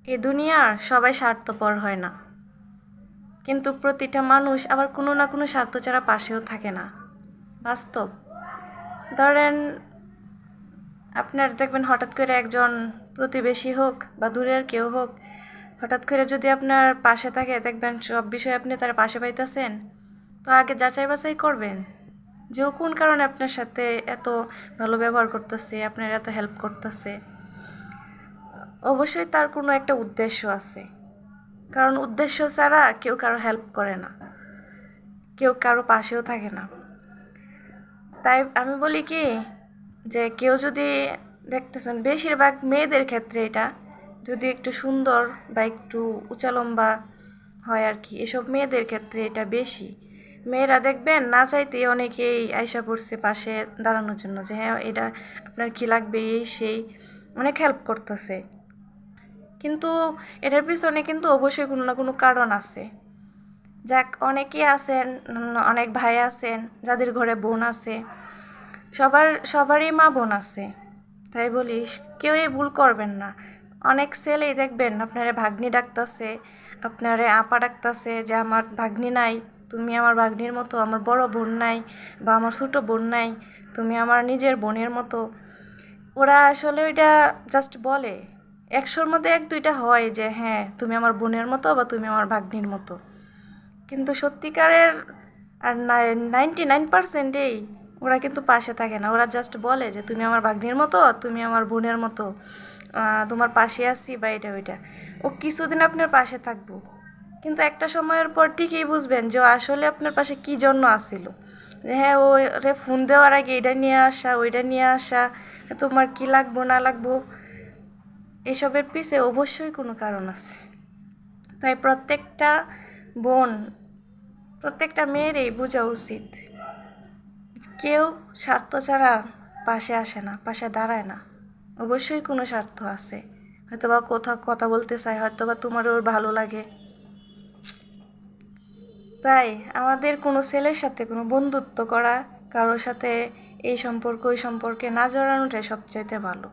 এ দুনিয়ার সবাই স্বার্থপর হয় না, কিন্তু প্রতিটা মানুষ আবার কোনো না কোনো স্বার্থ ছাড়া পাশেও থাকে না। বাস্তব। ধরেন আপনার দেখবেন হঠাৎ করে একজন প্রতিবেশী হোক বা দূরের কেউ হোক, হঠাৎ করে যদি আপনার পাশে থাকে, দেখবেন সব বিষয়ে আপনি তার পাশে পাইতেছেন, তো আগে যাচাই বাছাই করবেন যে ও কোন কারণে আপনার সাথে এত ভালো ব্যবহার করতেছে, আপনার এত হেল্প করতেছে। অবশ্যই তার কোনো একটা উদ্দেশ্য আছে, কারণ উদ্দেশ্য ছাড়া কেউ কারো হেল্প করে না, কেউ কারো পাশেও থাকে না। তাই আমি বলি কি, যে কেউ যদি দেখতেছেন, বেশিরভাগ মেয়েদের ক্ষেত্রে এটা, যদি একটু সুন্দর বা একটু উঁচা লম্বা হয় আর কি, এসব মেয়েদের ক্ষেত্রে এটা বেশি। মেয়েরা দেখবেন না চাইতেই অনেকেই আইসা পড়ছে পাশে দাঁড়ানোর জন্য, যে হ্যাঁ এটা আপনার কি লাগবে, এই সেই, অনেক হেল্প করতেছে। কিন্তু এটার পিছনে কিন্তু অবশ্যই কোনো না কোনো কারণ আছে। যাক, অনেকেই আছেন, অনেক ভাই আছেন যাদের ঘরে বোন আছে, সবারই মা বোন আছে। তাই বলিস কেউই ভুল করবেন না। অনেক ছেলেই দেখবেন আপনারে ভাগ্নি ডাকতেছে, আপনারে আপা ডাকতেছে, যে আমার ভাগ্নি নাই, তুমি আমার ভাগ্নির মতো, আমার বড় বোন নাই বা আমার ছোটো বোন নাই, তুমি আমার নিজের বোনের মতো। ওরা আসলে ওইটা জাস্ট বলে, 100-র মধ্যে 1-2টা হয় যে হ্যাঁ তুমি আমার বোনের মতো বা তুমি আমার ভাগ্নির মতো। কিন্তু সত্যিকারের আর 99%ই ওরা কিন্তু পাশে থাকে না। ওরা জাস্ট বলে যে তুমি আমার ভাগ্নির মতো, তুমি আমার বোনের মতো, তোমার পাশে আছি বা এটা ওইটা। ও কিছুদিন আপনার পাশে থাকবো, কিন্তু একটা সময়ের পর ঠিকই বুঝবেন যে ও আসলে আপনার পাশে কী জন্য আসছিল। যে হ্যাঁ ও রে ফোন দেওয়ার আগে এটা নিয়ে আসা, ওইটা নিয়ে আসা, তোমার কি লাগবো না লাগবো, এসবের পিছে অবশ্যই কোনো কারণ আছে। তাই প্রত্যেকটা বোন, প্রত্যেকটা মেয়েরই বোঝা উচিত, কেউ স্বার্থ ছাড়া পাশে আসে না, পাশে দাঁড়ায় না। অবশ্যই কোনো স্বার্থ আছে, হয়তোবা কোথাও কথা বলতে চায়, হয়তোবা তোমার ওর ভালো লাগে। তাই আমাদের কোনো ছেলের সাথে কোনো বন্ধুত্ব করা, কারোর সাথে এই সম্পর্ক ওই সম্পর্কে না জড়ানোটাই সবচাইতে ভালো।